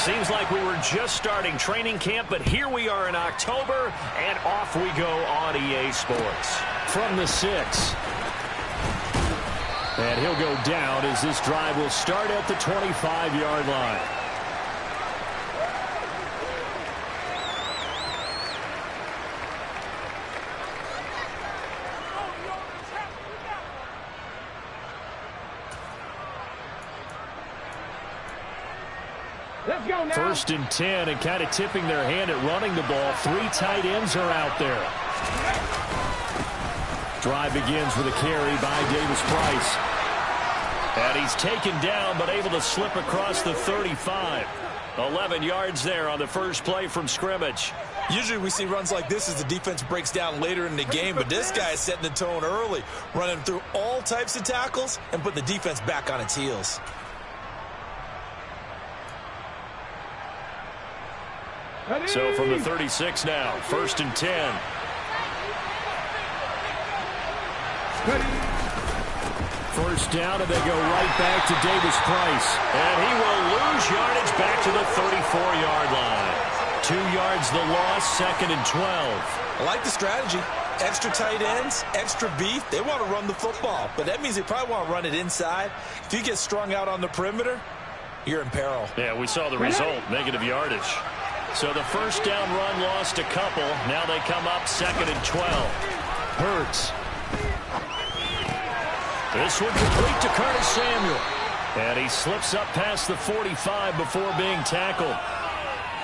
Seems like we were just starting training camp, but here we are in October, and off we go on EA Sports. From the 6. And he'll go down as this drive will start at the 25-yard line. Let's go now. 1st and 10, and kind of tipping their hand at running the ball. 3 tight ends are out there. Drive begins with a carry by Davis Price. And he's taken down, but able to slip across the 35. 11 yards there on the first play from scrimmage. Usually we see runs like this as the defense breaks down later in the game, but this guy is setting the tone early, running through all types of tackles and put the defense back on its heels. So from the 36 now, 1st and 10. First down, and they go right back to Davis Price. And he will lose yardage back to the 34-yard line. 2 yards the loss, 2nd and 12. I like the strategy. Extra tight ends, extra beef. They want to run the football, but that means they probably want to run it inside. If you get strung out on the perimeter, you're in peril. Yeah, we saw the result, negative yardage. So the first down run lost a couple. Now they come up 2nd and 12. Hurts. This one complete to Curtis Samuel. And he slips up past the 45 before being tackled.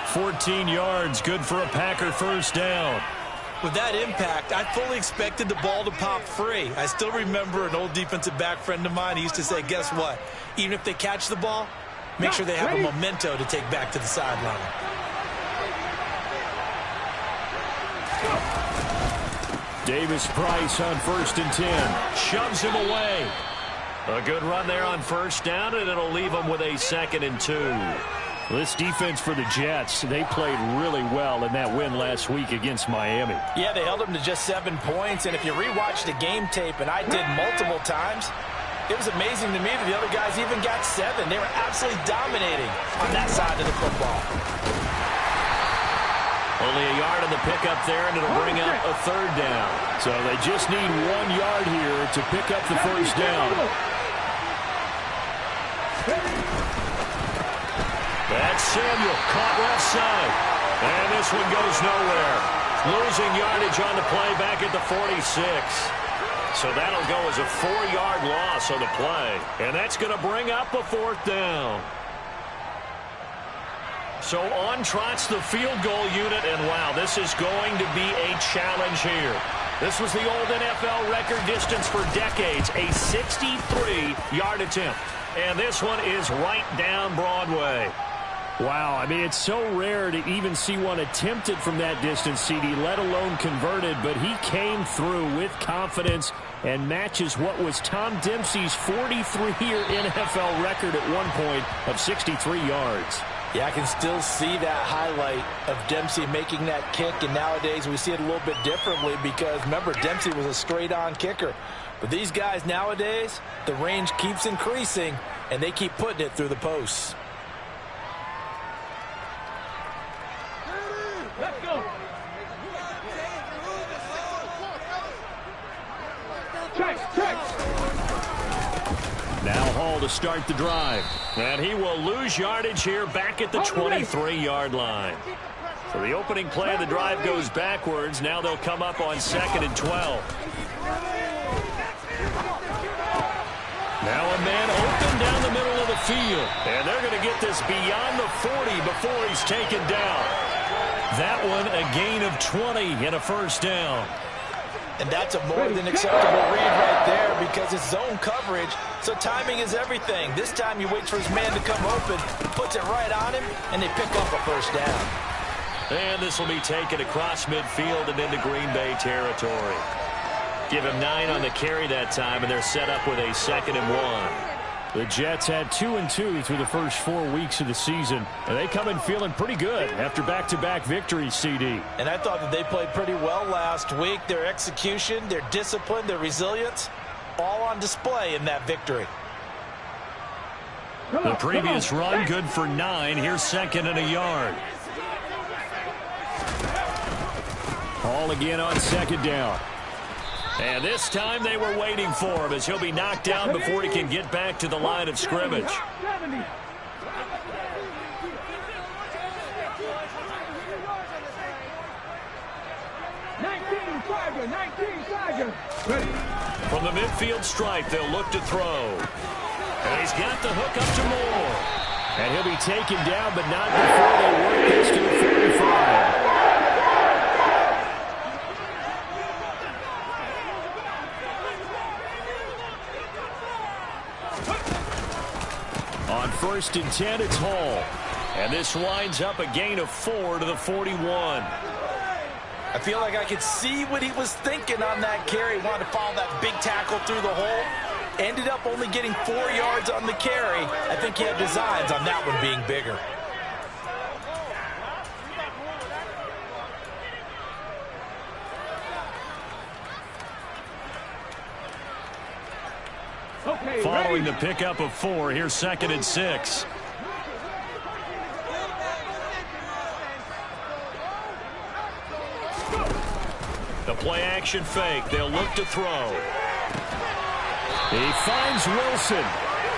14 yards, good for a Packer first down. With that impact, I fully expected the ball to pop free. I still remember an old defensive back friend of mine. He used to say, guess what? Even if they catch the ball, make sure they have a memento to take back to the sideline. Davis Price on 1st and 10. Shoves him away. A good run there on first down, and it'll leave him with a 2nd and 2. This defense for the Jets, they played really well in that win last week against Miami. Yeah, they held them to just 7 points, and if you rewatch the game tape, and I did multiple times, it was amazing to me that the other guys even got 7. They were absolutely dominating on that side of the football. Only a yard on the pickup there, and it'll bring up a 3rd down. So they just need 1 yard here to pick up the first down. That's Samuel, caught left side. And this one goes nowhere. Losing yardage on the play back at the 46. So that'll go as a 4-yard loss on the play. And that's going to bring up a 4th down. So on trots the field goal unit, and wow, this is going to be a challenge here. This was the old NFL record distance for decades, a 63-yard attempt. And this one is right down Broadway. Wow, I mean, it's so rare to even see one attempted from that distance, CD, let alone converted, but he came through with confidence and matches what was Tom Dempsey's 43-year NFL record at one point of 63 yards. Yeah, I can still see that highlight of Dempsey making that kick, and nowadays we see it a little bit differently because, remember, Dempsey was a straight-on kicker. But these guys nowadays, the range keeps increasing, and they keep putting it through the posts. Let's go. Check. Now Hall to start the drive. And he will lose yardage here back at the 23-yard line. So the opening play of the drive goes backwards. Now they'll come up on 2nd and 12. Now a man open down the middle of the field. And they're going to get this beyond the 40 before he's taken down. That one a gain of 20 and a first down. And that's a more than acceptable read right there because it's zone coverage, so timing is everything. This time he waits for his man to come open, puts it right on him, and they pick up a first down. And this will be taken across midfield and into Green Bay territory. Give him 9 on the carry that time, and they're set up with a 2nd and 1. The Jets had 2-2 through the first 4 weeks of the season, and they come in feeling pretty good after back-to-back victories, CD. And I thought that they played pretty well last week. Their execution, their discipline, their resilience, all on display in that victory. The previous run good for 9. Here's 2nd and a yard. Ball again on 2nd down. And this time they were waiting for him as he'll be knocked down before he can get back to the line of scrimmage. 19 Ready. From the midfield stripe, they'll look to throw. And he's got the hook up to Moore. And he'll be taken down, but not before they work this to the 45. On 1st and 10, it's Hall. And this winds up a gain of 4 to the 41. I feel like I could see what he was thinking on that carry. Wanted to follow that big tackle through the hole. Ended up only getting 4 yards on the carry. I think he had designs on that one being bigger. Okay, following the pickup of 4, here's 2nd and 6. The play action fake. They'll look to throw. He finds Wilson.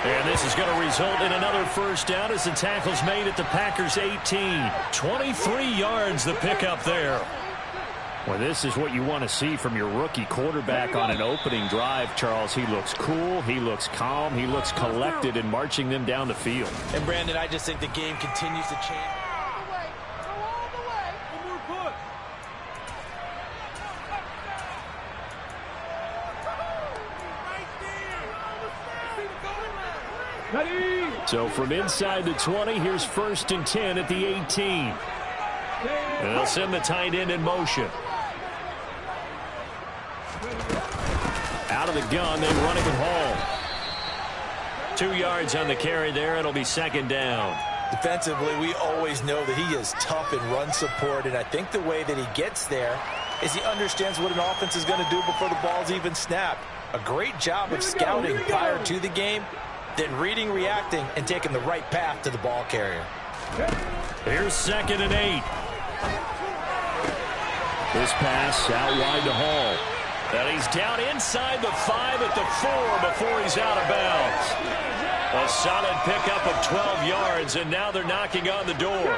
And this is going to result in another 1st down as the tackle's made at the Packers' 18. 23 yards the pickup there. Well, this is what you want to see from your rookie quarterback on an opening drive, Charles. He looks cool. He looks calm. He looks collected in marching them down the field. And, Brandon, I just think the game continues to change. So from inside the 20, here's 1st and 10 at the 18. And they'll send the tight end in motion. Out of the gun, they run it with Hall. 2 yards on the carry there. It'll be 2nd down. Defensively, we always know that he is tough in run support, and I think the way that he gets there is he understands what an offense is going to do before the ball's even snapped. A great job of scouting prior to the game, then reading, reacting, and taking the right path to the ball carrier. Here's 2nd and 8. This pass out wide to Hall. And he's down inside the 5 at the 4 before he's out of bounds. A solid pickup of 12 yards, and now they're knocking on the door.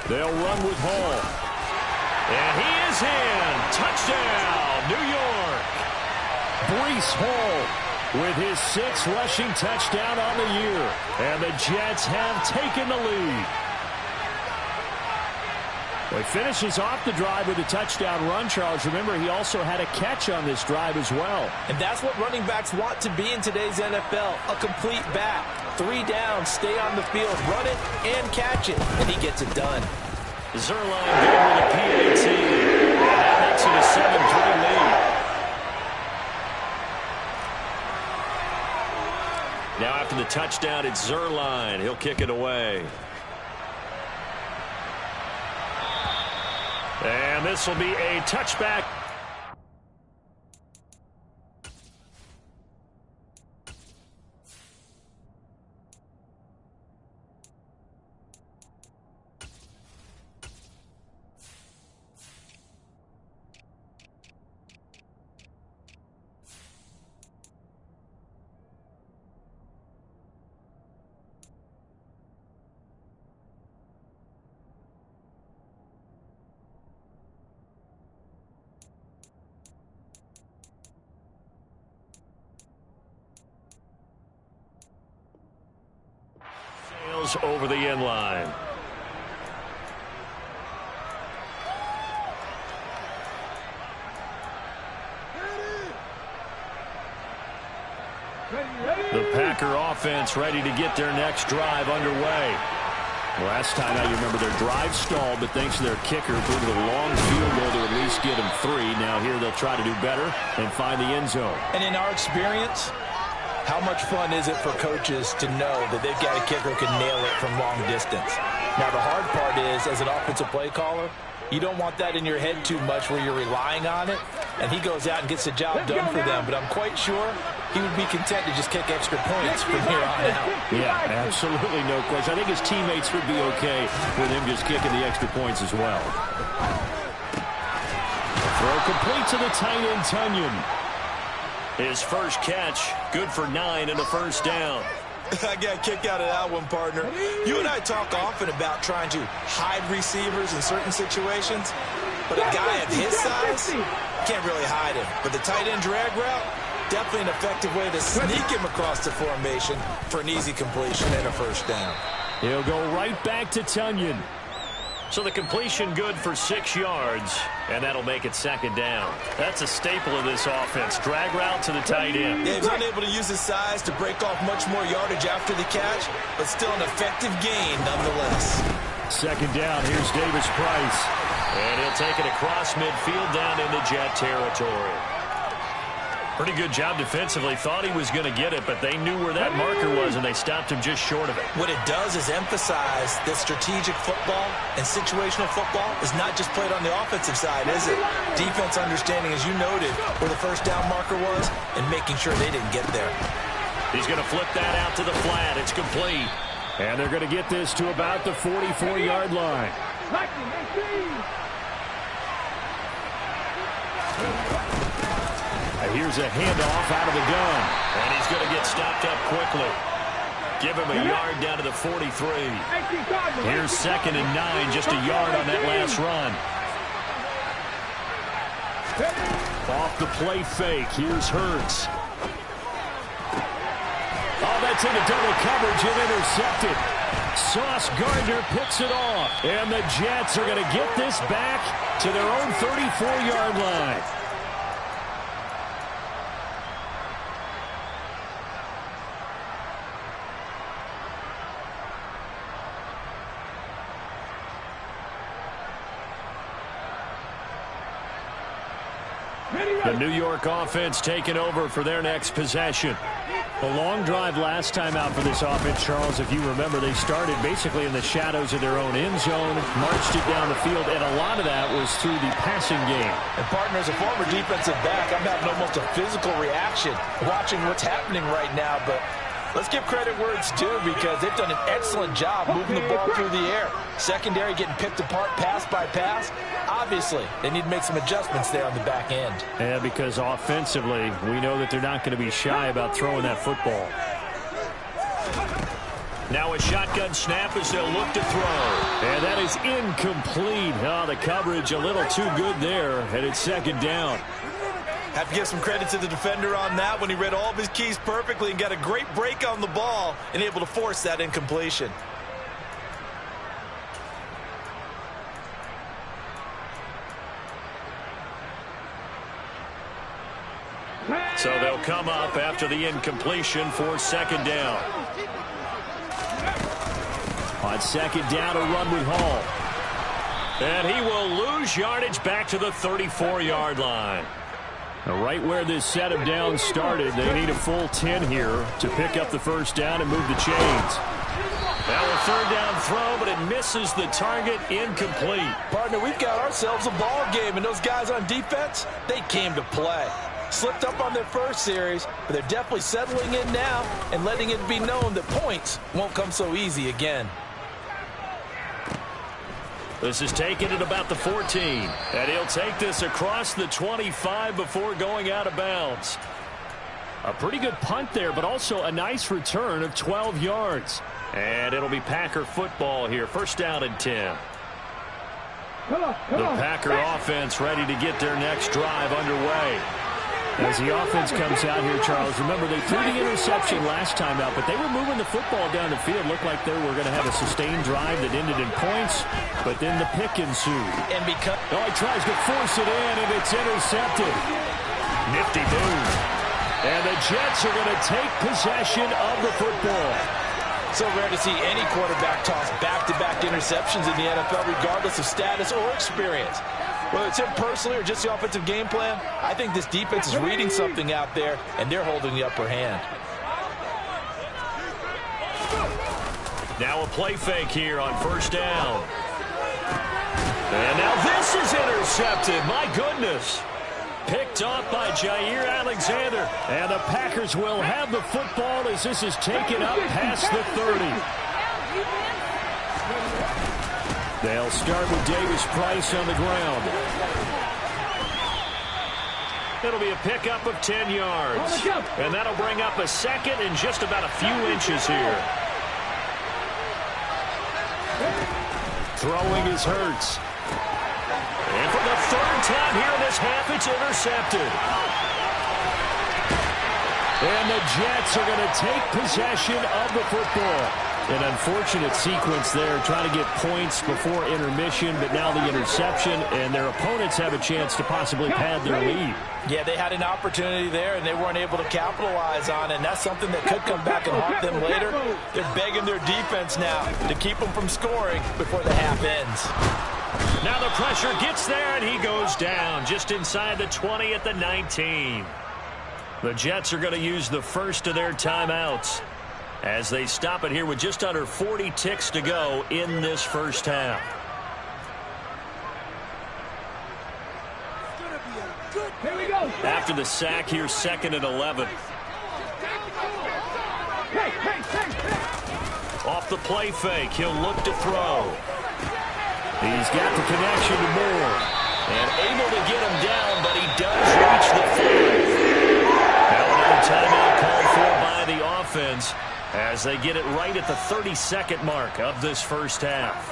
They'll run with Hall. And he is in. Touchdown, New York. Breece Hall with his 6th rushing touchdown on the year. And the Jets have taken the lead. Well, he finishes off the drive with a touchdown run, Charles. Remember, he also had a catch on this drive as well. And that's what running backs want to be in today's NFL, a complete back. 3 down, stay on the field, run it, and catch it. And he gets it done. Zerline good with a PAT. And that makes it a 7-3 lead. Now after the touchdown, it's Zerline. He'll kick it away. And this will be a touchback. Over the end line. The Packer offense ready to get their next drive underway. Last time out, you remember their drive stalled, but thanks to their kicker, threw the long field goal to at least get them 3. Now here they'll try to do better and find the end zone. And in our experience, How much fun is it for coaches to know that they've got a kicker who can nail it from long distance? Now, the hard part is, as an offensive play caller, you don't want that in your head too much where you're relying on it, and he goes out and gets the job done for them. But I'm quite sure he would be content to just kick extra points from here on out. Yeah, absolutely no question. I think his teammates would be okay with him just kicking the extra points as well. Throw complete to the tight end, Tunyon. His first catch, good for 9 and a first down. I got a kick out of that one, partner. You and I talk often about trying to hide receivers in certain situations, but a guy of his size can't really hide him. But the tight end drag route, definitely an effective way to sneak him across the formation for an easy completion and a first down. He'll go right back to Tunyon. So the completion good for 6 yards, and that'll make it second down. That's a staple of this offense. Drag route to the tight end. Yeah, he's unable to use his size to break off much more yardage after the catch, but still an effective gain nonetheless. Second down, here's Davis Price. And he'll take it across midfield down into Jet territory. Pretty good job defensively. Thought he was going to get it, but they knew where that marker was, and they stopped him just short of it. What it does is emphasize that strategic football and situational football is not just played on the offensive side, is it? Defense understanding, as you noted, where the first down marker was and making sure they didn't get there. He's going to flip that out to the flat. It's complete. And they're going to get this to about the 44-yard line. Here's a handoff out of the gun. And he's going to get stopped up quickly. Give him a yard down to the 43. Here's 2nd and 9, just a yard on that last run. Off the play fake, here's Hurts. Oh, that's into double coverage and intercepted. Sauce Gardner picks it off. And the Jets are going to get this back to their own 34-yard line. The New York offense taking over for their next possession. A long drive last time out for this offense, Charles. If you remember, they started basically in the shadows of their own end zone, marched it down the field, and a lot of that was through the passing game. And, partner, as a former defensive back, I'm having almost a physical reaction watching what's happening right now, but let's give credit where it's due because they've done an excellent job moving the ball through the air. Secondary getting picked apart pass by pass. Obviously, they need to make some adjustments there on the back end. Yeah, because offensively, we know that they're not going to be shy about throwing that football. Now a shotgun snap as they'll look to throw. And that is incomplete. Oh, the coverage a little too good there, and it's second down. Have to give some credit to the defender on that when he read all of his keys perfectly and got a great break on the ball and able to force that incompletion. So they'll come up after the incompletion for second down. On second down, a run with Hall. And he will lose yardage back to the 34-yard line. Right where this set of downs started, they need a full 10 here to pick up the first down and move the chains. Now a third down throw, but it misses the target, incomplete. Partner, we've got ourselves a ball game, and those guys on defense, they came to play. Slipped up on their first series, but they're definitely settling in now and letting it be known that points won't come so easy again. This is taken at about the 14. And he'll take this across the 25 before going out of bounds. A pretty good punt there, but also a nice return of 12 yards. And it'll be Packer football here. First down and 10. The Packer offense ready to get their next drive underway. As the offense comes out here, Charles, remember they threw the interception last time out, but they were moving the football down the field. Looked like they were going to have a sustained drive that ended in points, but then the pick ensued. And because he tries to force it in, and it's intercepted. Nifty move. And the Jets are going to take possession of the football. So rare to see any quarterback toss back-to-back interceptions in the NFL, regardless of status or experience. Whether it's him personally or just the offensive game plan, I think this defense is reading something out there, and they're holding the upper hand. Now a play fake here on first down. And now this is intercepted. My goodness. Picked off by Jair Alexander. And the Packers will have the football as this is taken up past the 30. They'll start with Davis Price on the ground. It'll be a pickup of 10 yards. And that'll bring up a second and just about a few inches here. Throwing is Hurts. And for the third time here in this half, it's intercepted. And the Jets are going to take possession of the football. An unfortunate sequence there, trying to get points before intermission, but now the interception, and their opponents have a chance to possibly pad their lead. Yeah, they had an opportunity there, and they weren't able to capitalize on it, and that's something that could come back and haunt them later. They're begging their defense now to keep them from scoring before the half ends. Now the pressure gets there, and he goes down just inside the 20 at the 19. The Jets are going to use the first of their timeouts as they stop it here with just under 40 ticks to go in this first half. Here we go. After the sack, here's 2nd and 11. Off the play fake, he'll look to throw. He's got the connection to Moore. And able to get him down, but he does reach the 5. Now another timeout called for by the offense as they get it right at the 32nd mark of this first half.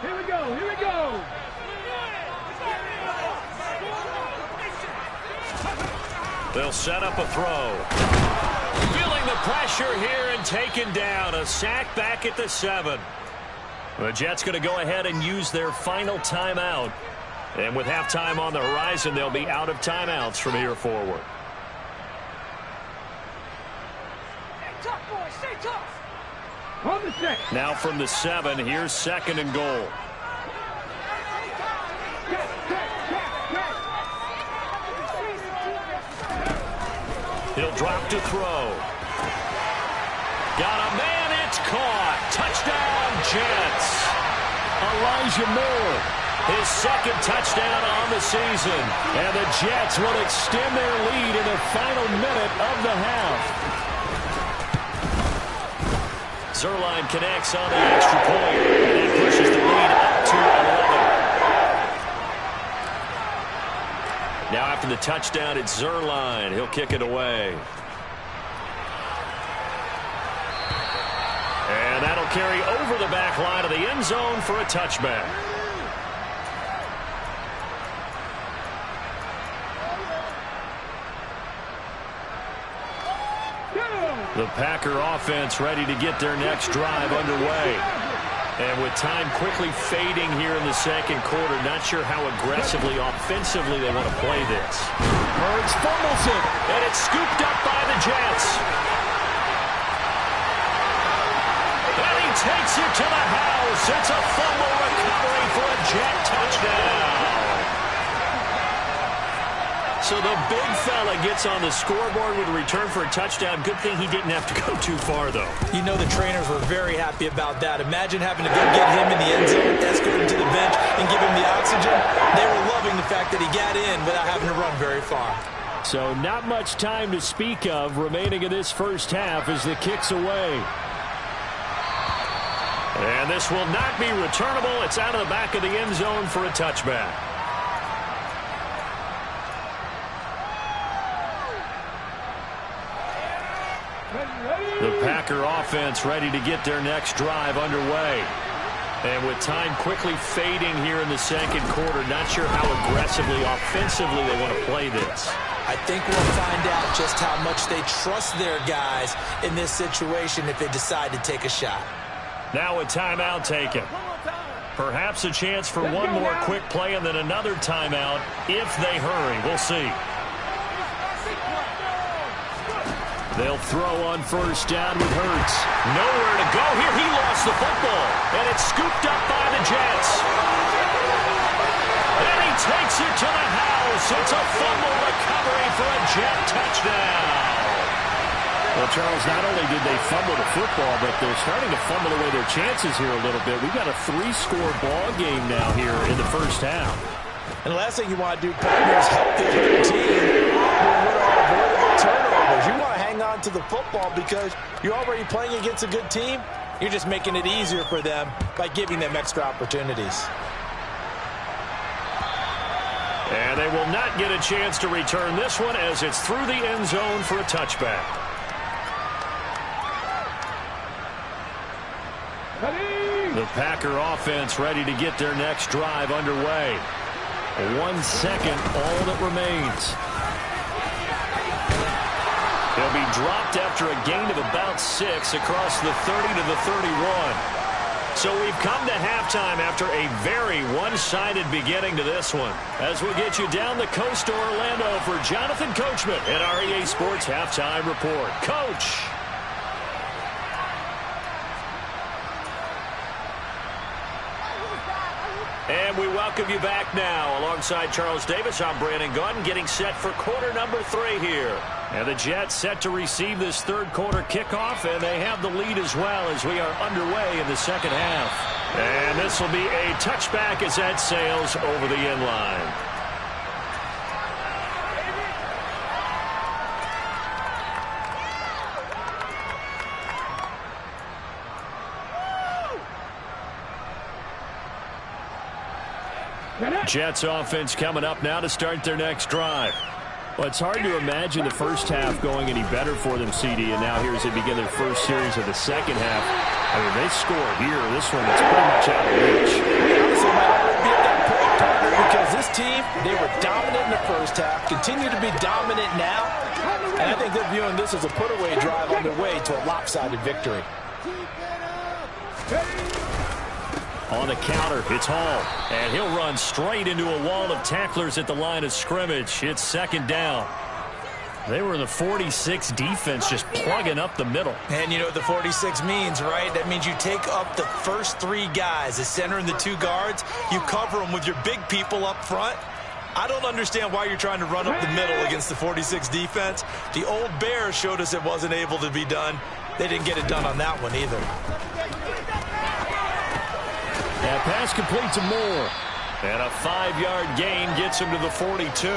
Here we go. Here we go. They'll set up a throw. Feeling the pressure here and taken down. A sack back at the 7. The Jets going to go ahead and use their final timeout. And with halftime on the horizon, they'll be out of timeouts from here forward. Stay tough, boys. Stay tough. On the set. Now from the 7, here's 2nd and goal. He'll drop to throw. Got a man, it's caught. Touchdown, Jets. Elijah Moore, his 2nd touchdown on the season. And the Jets will extend their lead in the final minute of the half. Zerline connects on the extra point, and that pushes the lead up to 11. Now after the touchdown, it's Zerline. He'll kick it away. And that'll carry over the back line of the end zone for a touchback. The Packer offense ready to get their next drive underway. And with time quickly fading here in the second quarter, not sure how aggressively, offensively they want to play this. Hurts fumbles it, and it's scooped up by the Jets. And he takes it to the house. It's a fumble recovery for a Jet touchdown. So the big fella gets on the scoreboard with a return for a touchdown. Good thing he didn't have to go too far, though. You know the trainers were very happy about that. Imagine having to go get him in the end zone, escort him to the bench, and give him the oxygen. They were loving the fact that he got in without having to run very far. So not much time to speak of remaining in this first half as the kick's away. And this will not be returnable. It's out of the back of the end zone for a touchback. The Packer offense ready to get their next drive underway. And with time quickly fading here in the second quarter, not sure how aggressively, offensively they want to play this. I think we'll find out just how much they trust their guys in this situation if they decide to take a shot. Now a timeout taken. Perhaps a chance for one more quick play and then another timeout if they hurry. We'll see. They'll throw on first down with Hurts. Nowhere to go here. He lost the football. And it's scooped up by the Jets. it to the house. It's a fumble recovery for a Jet touchdown. Well, Charles, not only did they fumble the football, but they're starting to fumble away their chances here a little bit. We've got a 3-score ball game now here in the first half. And the last thing you want to do, partner, is help the other team with what are avoidable turnovers. You want to hang on to the football because you're already playing against a good team. You're just making it easier for them by giving them extra opportunities. And they will not get a chance to return this one as it's through the end zone for a touchback. The Packer offense ready to get their next drive underway. 1 second, all that remains. He'll be dropped after a gain of about 6 across the 30 to the 31. So we've come to halftime after a very one-sided beginning to this one. As we'll get you down the coast to Orlando for Jonathan Coachman at our EA Sports Halftime Report. Coach! And we welcome you back now. Alongside Charles Davis, I'm Brandon Gunn, getting set for quarter number 3 here. And the Jets set to receive this third quarter kickoff, and they have the lead as well as we are underway in the second half. And this will be a touchback as that sails over the end line. Jets offense coming up now to start their next drive. Well, it's hard to imagine the first half going any better for them, CD, and now here as they begin their first series of the second half. I mean, they score here. This one is pretty much out of reach. Honestly, might already be at that point, partner, because this team, they were dominant in the first half, continue to be dominant now, and I think they're viewing this as a put-away drive on their way to a lopsided victory. On the counter, it's Hall, and he'll run straight into a wall of tacklers at the line of scrimmage. It's second down. They were the 46 defense just plugging up the middle. And you know what the 46 means, right? That means you take up the first 3 guys, the center and the 2 guards. You cover them with your big people up front. I don't understand why you're trying to run up the middle against the 46 defense. The old Bears showed us it wasn't able to be done. They didn't get it done on that one either. That pass complete to Moore. And a 5-yard gain gets him to the 42.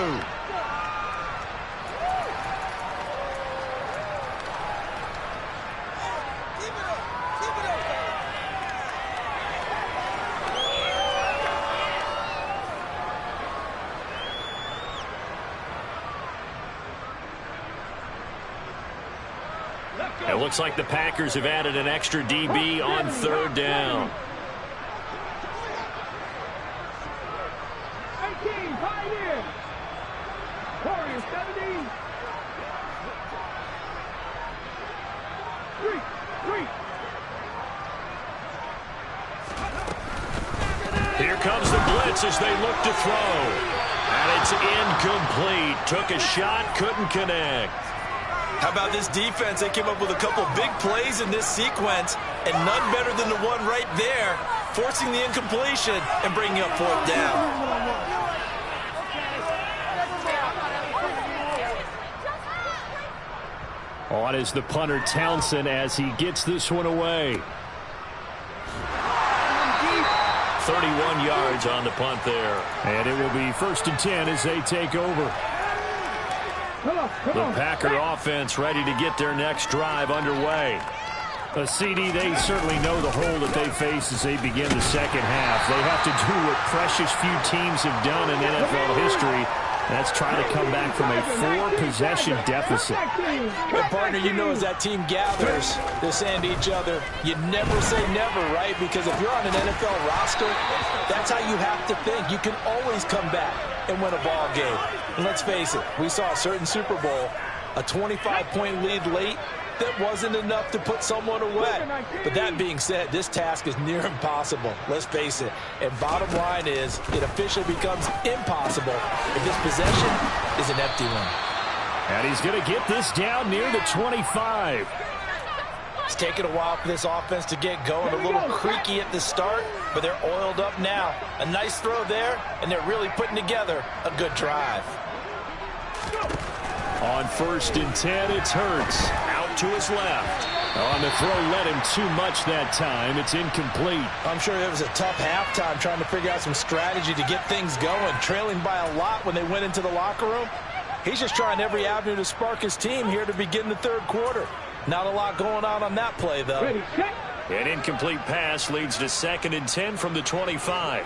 It looks like the Packers have added an extra DB on third down. Here comes the blitz as they look to throw. And it's incomplete. Took a shot, couldn't connect. How about this defense? They came up with a couple big plays in this sequence, and none better than the one right there, forcing the incompletion and bringing up fourth down. On is the punter Townsend as he gets this one away. 31 yards on the punt there. And it will be 1st and 10 as they take over. The Packer offense ready to get their next drive underway. A CD, they certainly know the hole that they face as they begin the second half. They have to do what precious few teams have done in NFL history. That's trying to come back from a 4-possession deficit. But, partner, you know as that team gathers, they're saying to each other, you never say never, right? Because if you're on an NFL roster, that's how you have to think. You can always come back and win a ball game. And let's face it, we saw a certain Super Bowl, a 25-point lead late, that wasn't enough to put someone away. But that being said, this task is near impossible. Let's face it. And bottom line is, it officially becomes impossible if this possession is an empty one. And he's going to get this down near the 25. It's taken a while for this offense to get going. A little creaky at the start, but they're oiled up now. A nice throw there, and they're really putting together a good drive. On 1st and 10, it's Hurts. Out to his left. On the throw, led him too much that time. It's incomplete. I'm sure it was a tough halftime trying to figure out some strategy to get things going. Trailing by a lot when they went into the locker room. He's just trying every avenue to spark his team here to begin the third quarter. Not a lot going on that play, though. An incomplete pass leads to 2nd and 10 from the 25.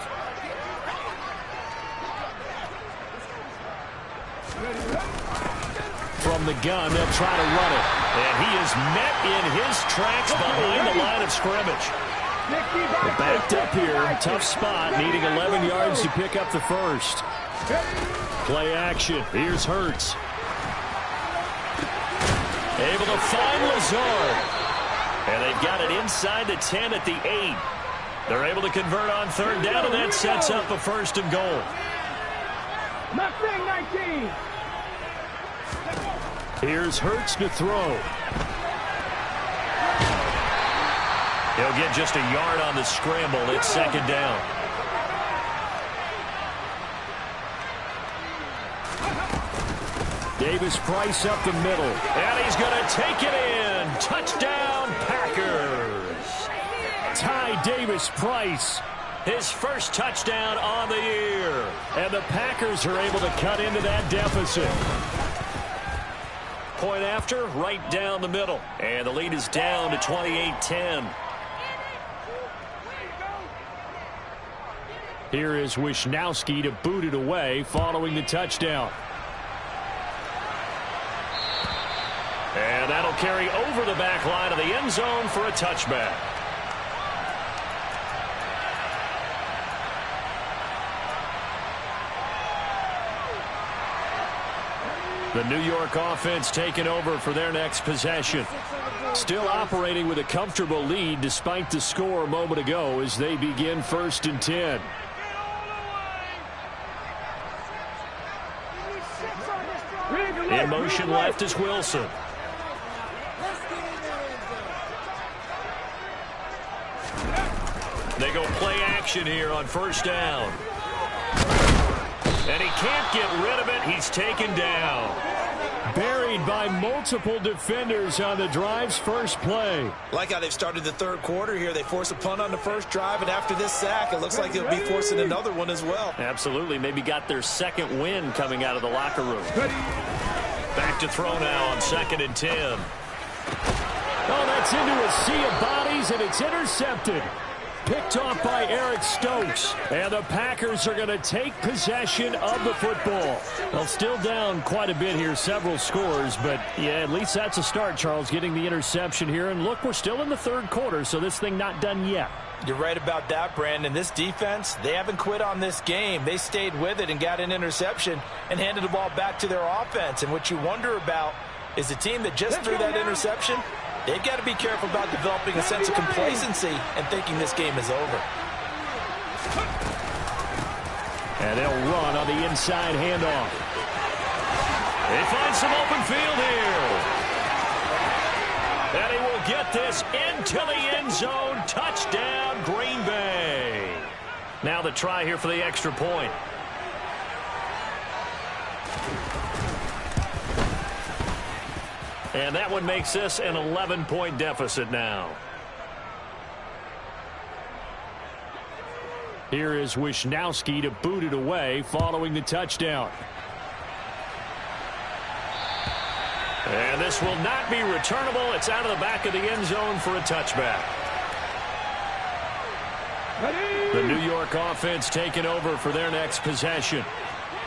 From the gun, they'll try to run it. And he is met in his tracks behind the line of scrimmage. Backed up here, tough spot, needing 11 yards to pick up the first. Play action. Here's Hurts. Able to find Lazard. And they've got it inside the 10 at the 8. They're able to convert on 3rd down, and that sets up a 1st and goal. Mustang 19. Here's Hurts to throw. He'll get just a yard on the scramble. It's 2nd down. Davis-Price up the middle. And he's going to take it in. Touchdown, Packers. Ty Davis-Price. His first touchdown on the year. And the Packers are able to cut into that deficit. Point after, right down the middle. And the lead is down to 28-10. Here is Wisnowski to boot it away following the touchdown. And that'll carry over the back line of the end zone for a touchback. The New York offense taking over for their next possession. Still operating with a comfortable lead despite the score a moment ago as they begin 1st and 10. In motion left is Wilson. They go play action here on 1st down. And he can't get rid of it. He's taken down. Buried by multiple defenders on the drive's first play. Like how they've started the third quarter here. They force a punt on the first drive, and after this sack, it looks like they'll be forcing another one as well. Absolutely. Maybe got their 2nd win coming out of the locker room. Back to throw now on 2nd and 10. Oh, that's into a sea of bodies, and it's intercepted. Picked off by Eric Stokes. And the Packers are going to take possession of the football. Well, still down quite a bit here, several scores. But, yeah, at least that's a start, Charles, getting the interception here. And, look, we're still in the third quarter, so this thing not done yet. You're right about that, Brandon. This defense, they haven't quit on this game. They stayed with it and got an interception and handed the ball back to their offense. And what you wonder about is the team that just threw that interception, they've got to be careful about developing a sense of complacency and thinking this game is over. And they'll run on the inside handoff. They find some open field here. And he will get this into the end zone. Touchdown, Green Bay. Now the try here for the extra point. And that one makes this an 11-point deficit now. Here is Wisnowski to boot it away following the touchdown. And this will not be returnable. It's out of the back of the end zone for a touchback. The New York offense taking over for their next possession.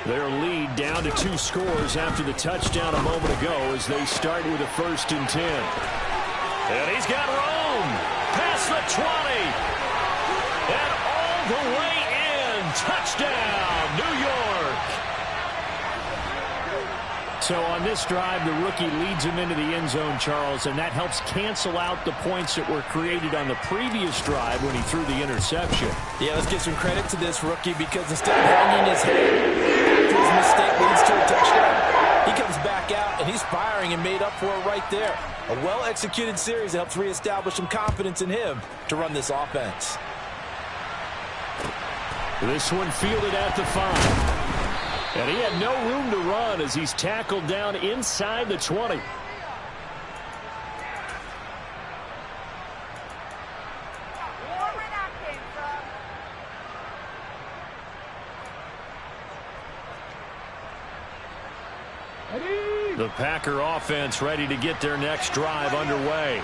Their lead down to 2 scores after the touchdown a moment ago as they start with a 1st and 10. And he's got room past the 20. And all the way in. Touchdown, New York. So on this drive, the rookie leads him into the end zone, Charles, and that helps cancel out the points that were created on the previous drive when he threw the interception. Yeah, let's give some credit to this rookie because instead of hanging his head after his mistake leads to a touchdown, He comes back out, and he's firing and made up for it right there. A well-executed series that helps reestablish some confidence in him to run this offense. This one fielded at the 5. And he had no room to run as he's tackled down inside the 20. The Packer offense ready to get their next drive underway.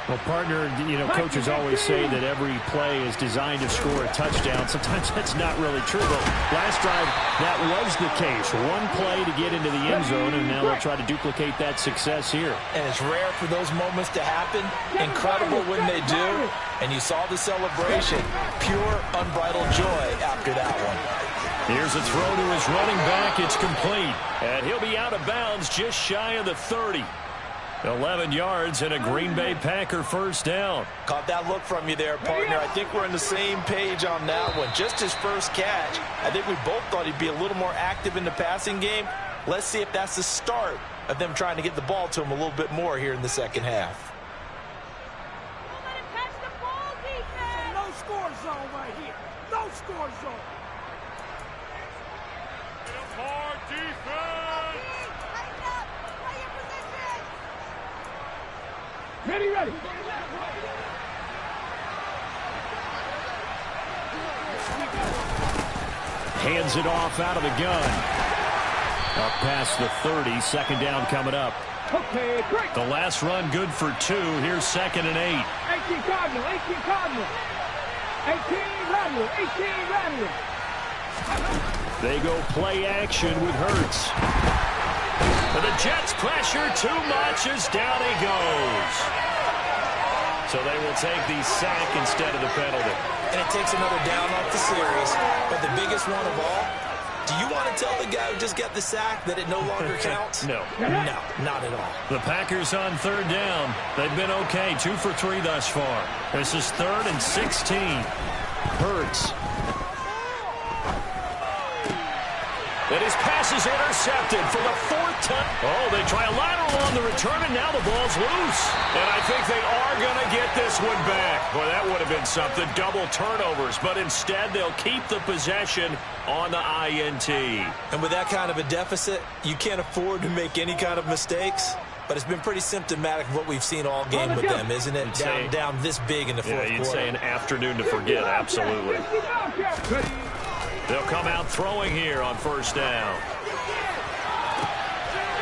Well, partner, coaches always say that every play is designed to score a touchdown. Sometimes that's not really true, but last drive, that was the case. One play to get into the end zone, and now they'll try to duplicate that success here. And it's rare for those moments to happen. Incredible when they do. And you saw the celebration. Pure, unbridled joy after that one. Here's a throw to his running back. It's complete. And he'll be out of bounds just shy of the 30. 11 yards and a Green Bay Packer first down. Caught that look from you there, partner. I think we're on the same page on that one. Just his first catch. I think we both thought he'd be a little more active in the passing game. Let's see if that's the start of them trying to get the ball to him a little bit more here in the second half. No score zone right here. No score zone. Hard defense. Ready, ready. Hands it off out of the gun. Up past the 30, second down coming up. Okay, great. The last run good for 2. Here's 2nd and 8. 18 Cardinal, 18 Cardinal. 18 Randall, 18 Randall. They go play action with Hurts. But the Jets pressure too much as down he goes. So they will take the sack instead of the penalty. And it takes another down off the series. But the biggest one of all, do you want to tell the guy who just got the sack that it no longer counts? No. No, not at all. The Packers on 3rd down. They've been okay, 2 for 3 thus far. This is 3rd and 16. Hurts. And his pass is intercepted for the 4th time. Oh, they try a lateral on the return, and now the ball's loose. And I think they are going to get this one back. Boy, that would have been something. Double turnovers. But instead, they'll keep the possession on the INT. And with that kind of a deficit, you can't afford to make any kind of mistakes. But it's been pretty symptomatic of what we've seen all game with them, isn't it? Down this big in the fourth quarter. You'd say an afternoon to forget, absolutely. They'll come out throwing here on 1st down.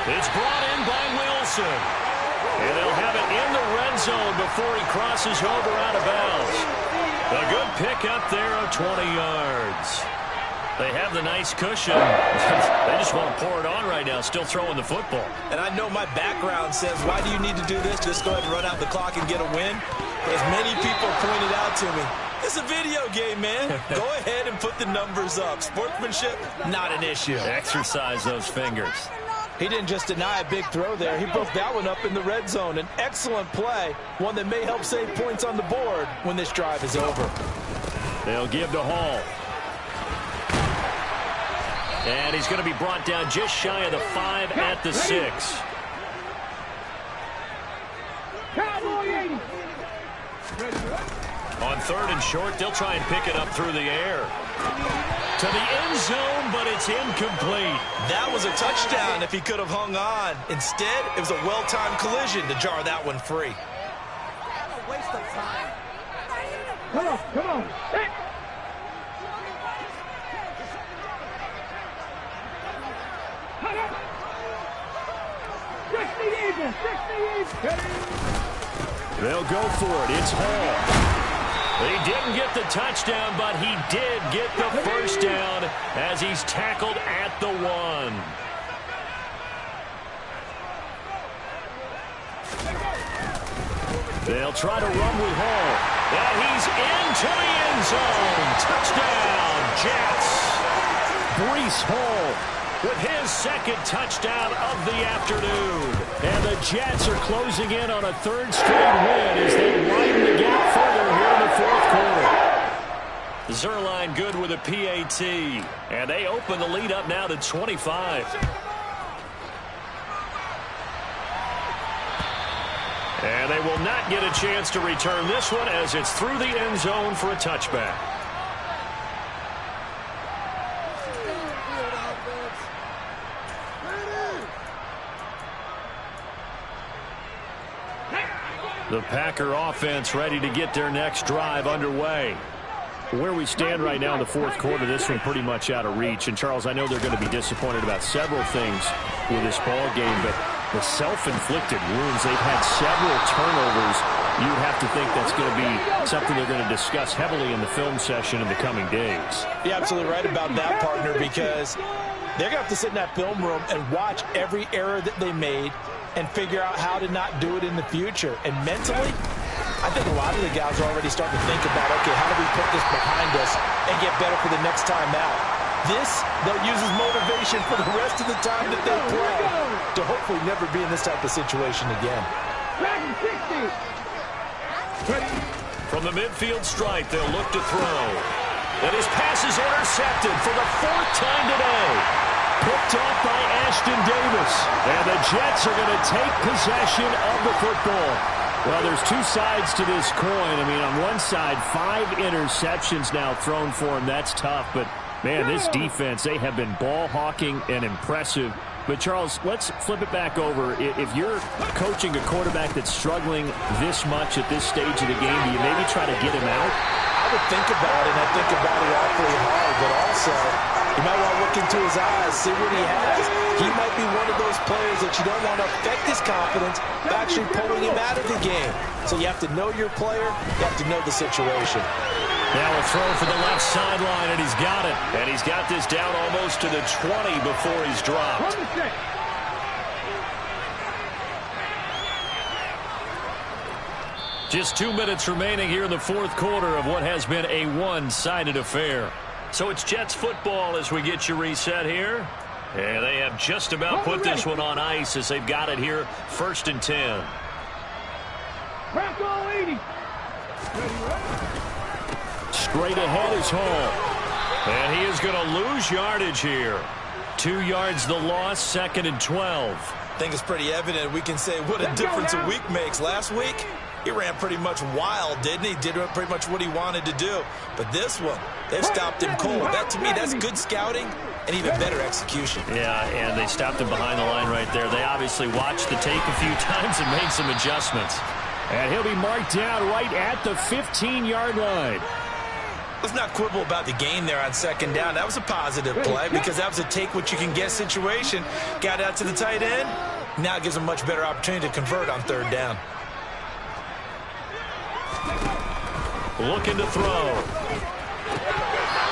It's brought in by Wilson. And they'll have it in the red zone before he crosses over out of bounds. A good pickup there of 20 yards. They have the nice cushion. They just want to pour it on right now, still throwing the football. And I know my background says, why do you need to do this? Just go ahead and run out the clock and get a win. But as many people pointed out to me, it's a video game, man. Go ahead and put the numbers up. Sportsmanship, not an issue. Exercise those fingers. He didn't just deny a big throw there. He broke that one up in the red zone. An excellent play, one that may help save points on the board when this drive is over. They'll give to Hall. And he's going to be brought down just shy of the 5 at the 6. On 3rd and short, they'll try and pick it up through the air. To the end zone, but it's incomplete. That was a touchdown if he could have hung on. Instead, it was a well-timed collision to jar that one free. Waste of time. Come on, come on. Hey. They'll go for it. It's Hall. He didn't get the touchdown, but he did get the first down as he's tackled at the 1. They'll try to run with Hall. And he's into the end zone. Touchdown, Jets. Breece Hall with his 2nd touchdown of the afternoon. And the Jets are closing in on a 3rd straight win as they widen the gap further here in the 4th quarter. Zerline good with a PAT. And they open the lead up now to 25. And they will not get a chance to return this one as it's through the end zone for a touchback. The Packer offense ready to get their next drive underway. Where we stand right now in the fourth quarter, this one pretty much out of reach. And, Charles, I know they're going to be disappointed about several things with this ball game, but the self-inflicted wounds, they've had several turnovers. You would have to think that's going to be something they're going to discuss heavily in the film session in the coming days. You're absolutely right about that, partner, because they're going to have to sit in that film room and watch every error that they made and figure out how to not do it in the future. And mentally, I think a lot of the guys are already starting to think about, okay, how do we put this behind us and get better for the next time out? This, they'll use as motivation for the rest of the time that they play to hopefully never be in this type of situation again. From the midfield stripe, they'll look to throw. And his pass is intercepted for the fourth time today. Picked off by Ashton Davis. And the Jets are going to take possession of the football. Well, there's two sides to this coin. I mean, on one side, 5 interceptions now thrown for him. That's tough. But, man, this defense, they have been ball hawking and impressive. But, Charles, let's flip it back over. If you're coaching a quarterback that's struggling this much at this stage of the game, do you maybe try to get him out? I would think about it, and I think about it awfully hard. But also, you might want to look into his eyes, see what he has. He might be one of those players that you don't want to affect his confidence by actually pulling him out of the game. So you have to know your player. You have to know the situation. Now a throw for the left sideline, and he's got it. And he's got this down almost to the 20 before he's dropped. Just 2 minutes remaining here in the fourth quarter of what has been a one-sided affair. So it's Jets football as we get you reset here. And they have just about put this one on ice as they've got it here, 1st and 10. Straight ahead is Hall. And he is going to lose yardage here. 2 yards the loss, 2nd and 12. I think it's pretty evident. We can say what a difference a week makes. Last week, he ran pretty much wild, didn't he? Did pretty much what he wanted to do. But this one, they've stopped him cold. That, to me, that's good scouting and even better execution. Yeah, and they stopped him behind the line right there. They obviously watched the tape a few times and made some adjustments. And he'll be marked down right at the 15-yard line. Let's not quibble about the gain there on 2nd down. That was a positive play because that was a take-what-you-can-get situation. Got out to the tight end. Now it gives them a much better opportunity to convert on 3rd down. Looking to throw.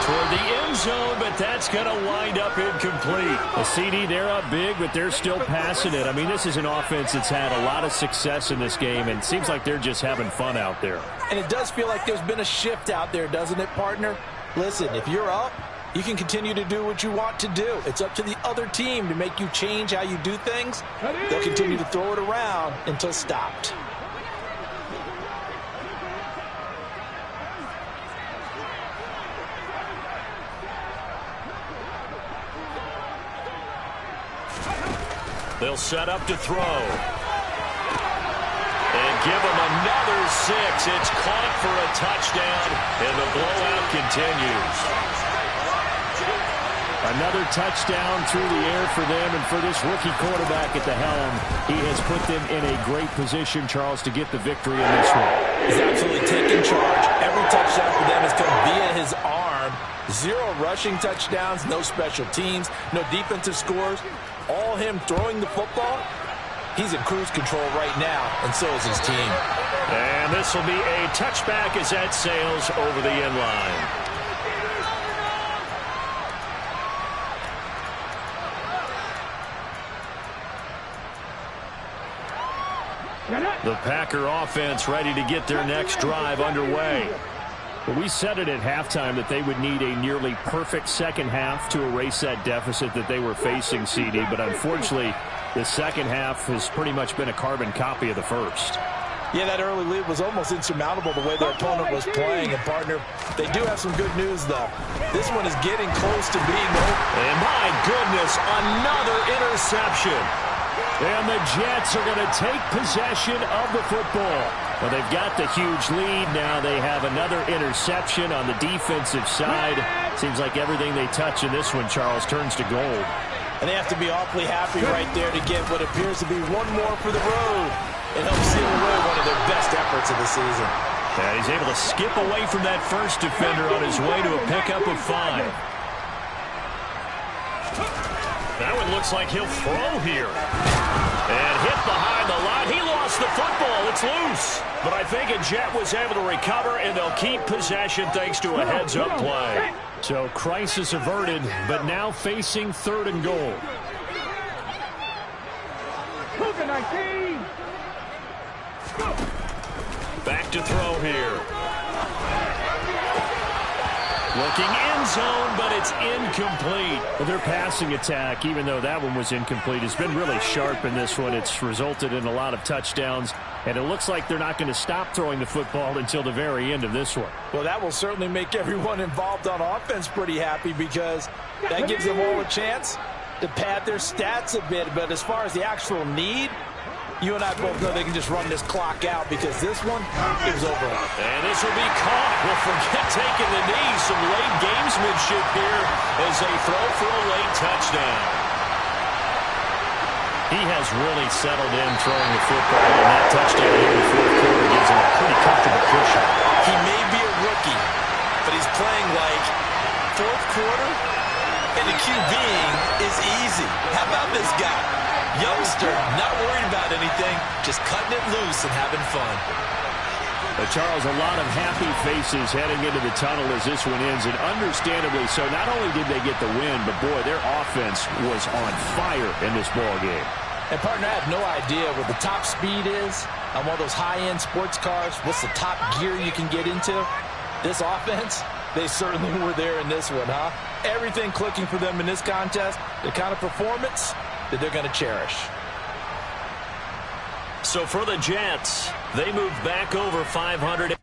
Toward the end zone, but that's going to wind up incomplete. A CD, they're up big, but they're still passing it. I mean, this is an offense that's had a lot of success in this game, and it seems like they're just having fun out there. And it does feel like there's been a shift out there, doesn't it, partner? Listen, if you're up, you can continue to do what you want to do. It's up to the other team to make you change how you do things. They'll continue to throw it around until stopped. They'll set up to throw. And give him another 6. It's caught for a touchdown, and the blowout continues. Another touchdown through the air for them, and for this rookie quarterback at the helm, he has put them in a great position, Charles, to get the victory in this one. He's absolutely taken charge. Every touchdown for them has come via his arm. 0 rushing touchdowns, no special teams, no defensive scores. All him throwing the football. He's in cruise control right now, and so is his team. And this will be a touchback as that sails over the end line. The Packer offense ready to get their next drive underway. We said it at halftime that they would need a nearly perfect second half to erase that deficit that they were facing, CD. But unfortunately, the second half has pretty much been a carbon copy of the first. Yeah, that early lead was almost insurmountable the way their opponent was playing. And, partner, they do have some good news, though. This one is getting close to being over. And, my goodness, another interception. And the Jets are going to take possession of the football. Well, they've got the huge lead. Now they have another interception on the defensive side. Seems like everything they touch in this one, Charles, turns to gold. And they have to be awfully happy right there to get what appears to be one more for the road. It helps seal away one of their best efforts of the season. Yeah, he's able to skip away from that first defender on his way to a pickup of 5. That one looks like he'll throw here. And hit behind the line. He lost the football. It's loose. But I think a Jet was able to recover, and they'll keep possession thanks to a heads-up play. So crisis averted, but now facing 3rd and goal. Back to throw here. Looking end zone, but it's incomplete. Well, their passing attack, even though that one was incomplete, has been really sharp in this one. It's resulted in a lot of touchdowns, and it looks like they're not going to stop throwing the football until the very end of this one. Well, that will certainly make everyone involved on offense pretty happy because that gives them all a chance to pad their stats a bit. But as far as the actual need, you and I both know they can just run this clock out because this one is over. And this will be caught. Well, forget taking the knee. Some late gamesmanship here as they throw for a late touchdown. He has really settled in throwing the football, and that touchdown here in the 4th quarter gives him a pretty comfortable cushion. He may be a rookie, but he's playing like 4th quarter, and the QBing is easy. How about this guy? Youngster, not worried about anything, just cutting it loose and having fun. Charles, a lot of happy faces heading into the tunnel as this one ends, and understandably so. Not only did they get the win, but boy, their offense was on fire in this ball game. And partner, I have no idea what the top speed is on one of those high-end sports cars. What's the top gear you can get into? This offense, they certainly were there in this one, huh? Everything clicking for them in this contest, the kind of performance that they're going to cherish. So for the Jets, they move back over 500.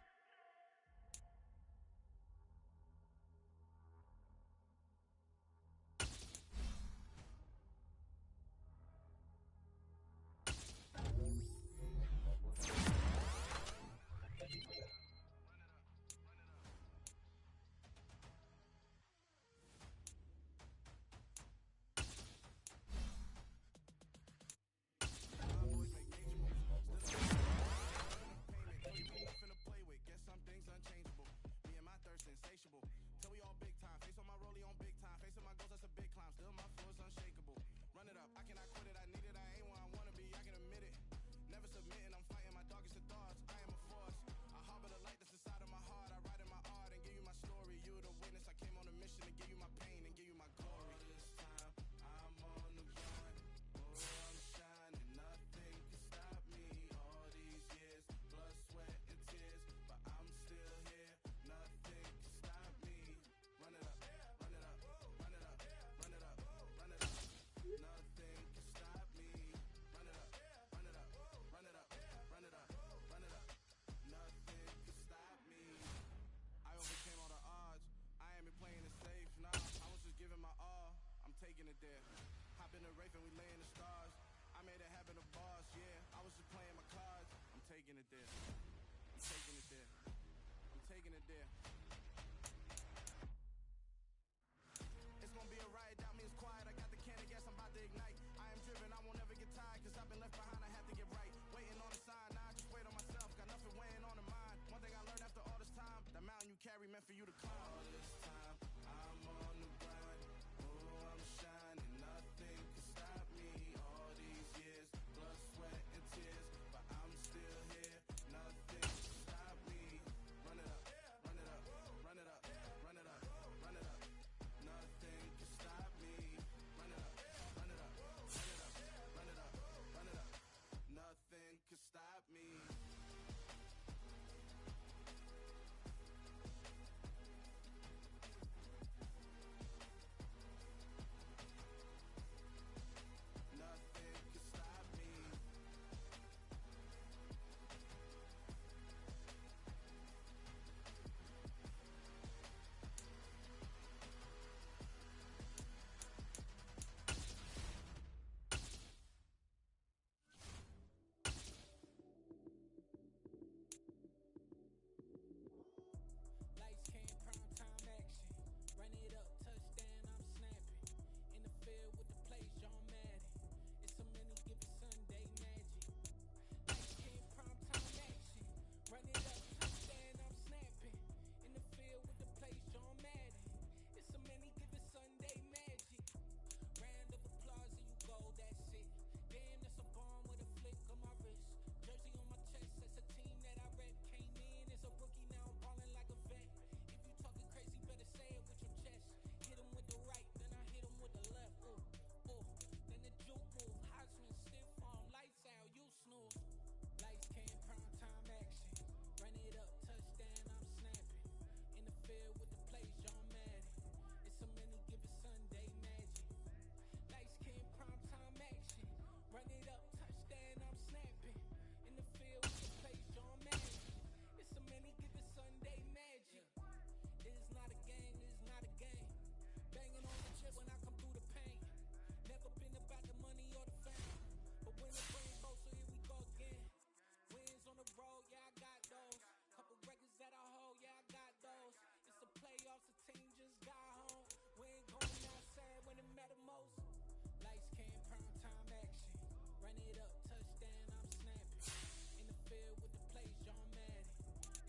Run it up, touchdown, I'm snapping. In the field with the plays, John Madden.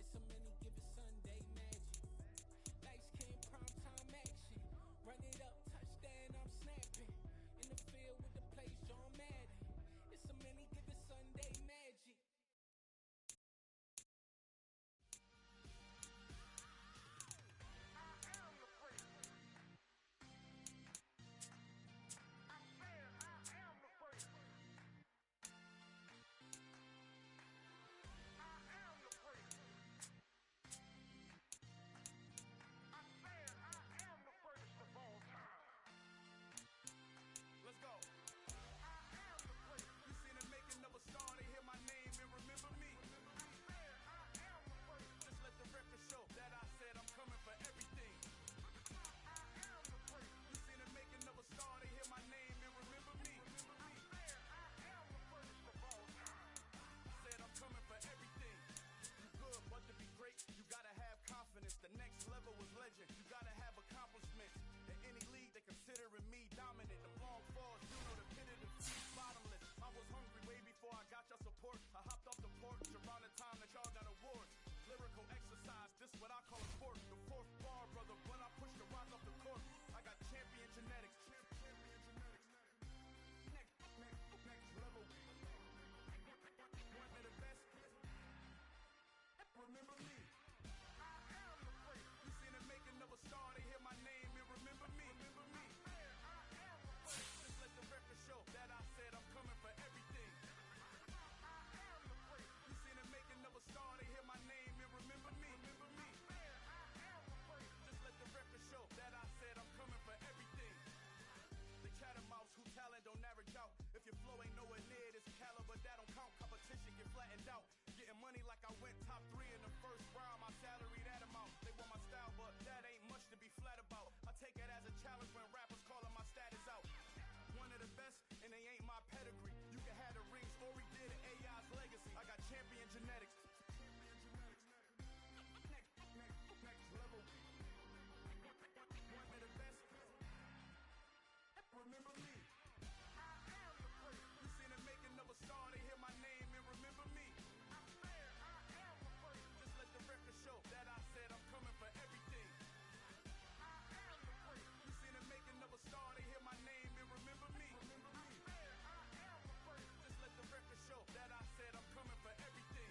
It's so many, give it Sunday magic. Lights came primetime action. Run it up, touchdown, I'm snapping. In the field with the plays, John Madden. It's so many, give it Sunday magic. Let's go. You seen the making of a star, they hear my name and remember me. Just let the record show that I said I'm coming for everything. You seen the making of a star, they hear my name and remember me. Said I'm coming for everything. You good, but to be great, you gotta have confidence. The next level was legend. You gotta have accomplishments. In any league, they considering me dominant. The long falls, you know the pit of the seat, bottomless. I was hungry way before I got your support. I hopped off the porch around the time that y'all got awards. Lyrical exercise, this what I call a sport. The fourth bar, brother, when I push the rock off the court. I got champion genetics. Next level. One of the best. Remember me. You seen the making of a star, they hear my name and remember me. Just let the record show that I said I'm coming for everything. You seen the making of a star, they hear my name and remember me. Just let the record show that I said I'm coming for everything. The chattermouths who talent don't average out. If your flow ain't nowhere near this caliber, that don't count. Competition get flattened out. Getting money like I went top 3 in the first round. My salary that amount. They want my style, but that ain't much to be flat about. I take it as a challenge when rappers calling my status out. One of the best, and they ain't my pedigree. You can have the rings or we did it, AI's legacy. I got champion genetics. Next level. One of the best. Remember me. You seen the making of a star, they hear my name and remember me. Just let the record show that I said I'm coming for everything. You seen the making of a star, they hear my name and remember me. Just let the record show that I said I'm coming for everything.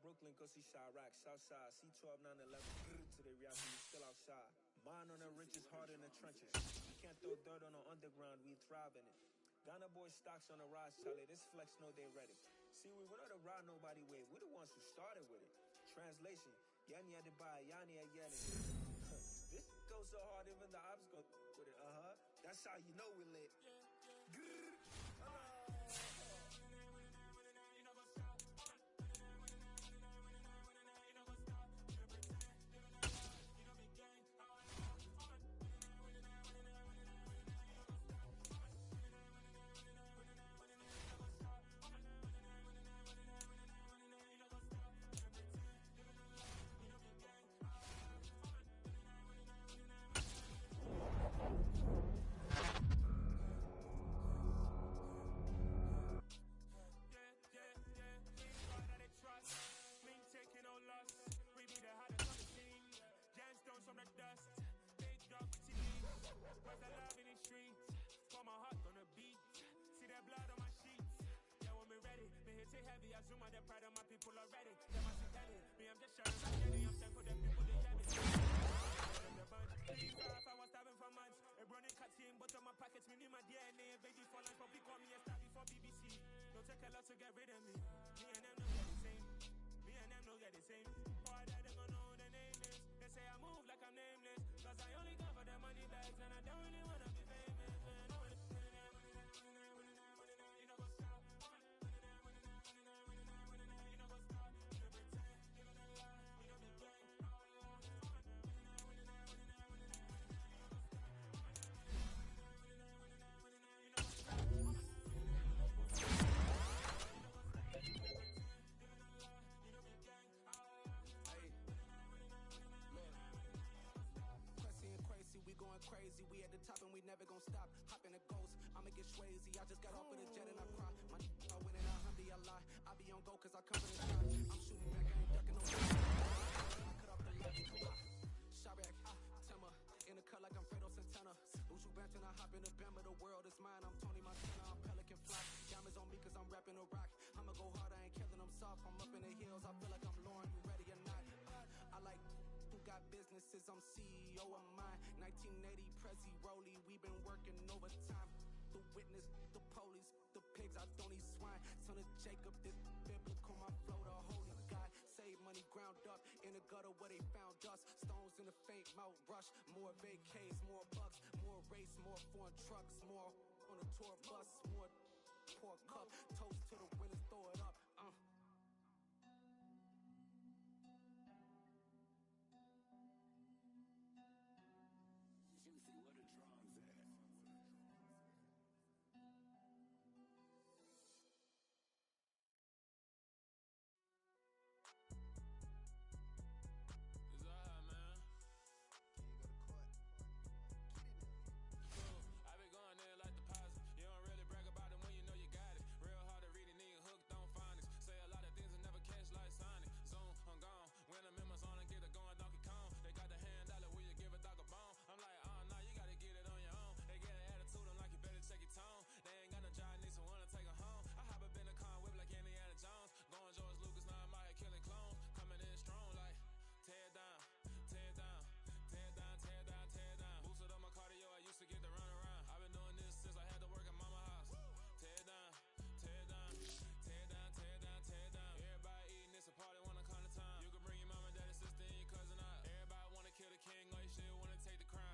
Brooklyn, go see Chirac, Southside, C12, 911, to the reality, still outside. Mine on the riches, hard in the trenches. You can't throw dirt on the underground, we thrive in it. Ghana boys stocks on the rise, Charlie. This flex know they ready. See, we're not to ride nobody wave. We're the ones who started with it. Translation: Yanni had to buy, Yanni had Yanni. This goes so hard, even the ops go with it. That's how you know we lit. Taking no loss, we be the hottest on the scene. Gemstones from the dust, big dog teeth. Where's the love in the streets? For my heart on the beat. See that blood on my sheets. Yeah, when we ready, me hit it heavy. I zoom out the pride of my people already. Them I see Kelly, me I'm just sharing my jelly. I'm thankful them people they heavy. The bunch, 3-5, I was starving for months. A running cut team, but on my pockets, me need my DNA. Baby for lunch, probably call me a star before BBC. Don't take a lot to get rid of me. Me and them don't get the same. Me and them don't get the same. Boy, that them gonna know the name is. They say I move like I'm nameless. Cause I only cover the money bags and I don't really wanna be famous. You know what's up? You know what's up? You pretend, you know the lie, you know the gang. We going crazy, we at the top and we never gonna stop. Hop in a ghost, I'ma get crazy. I just got off of the jet and I cry. My I win and I lie. I be on go cause I come for the shot. I'm shooting back, I ain't ducking no shot. I cut off the light. Chirac, Timmer, in the cut like I'm Fredo Santana. Lose you bent and I hop in the Bama, the world is mine. I'm Tony Montana, I'm Pelican Fly. Diamonds on me cause I'm rapping a rock. I'ma go hard, I ain't killing them soft. I'm up in the hills, I feel like I'm Lauren, you ready or not? I like who got businesses, I'm CEO of mine. 1980 Prezi Rolly, we been working overtime. The witness, the police, the pigs, I don't eat swine. Son of Jacob, this biblical, my flow, the holy God. Save money ground up in the gutter where they found us. Stones in the faint mouth rush. More vacays, more bucks, more race, more foreign trucks, more on a tour bus, more poor cup. Toast to the winners.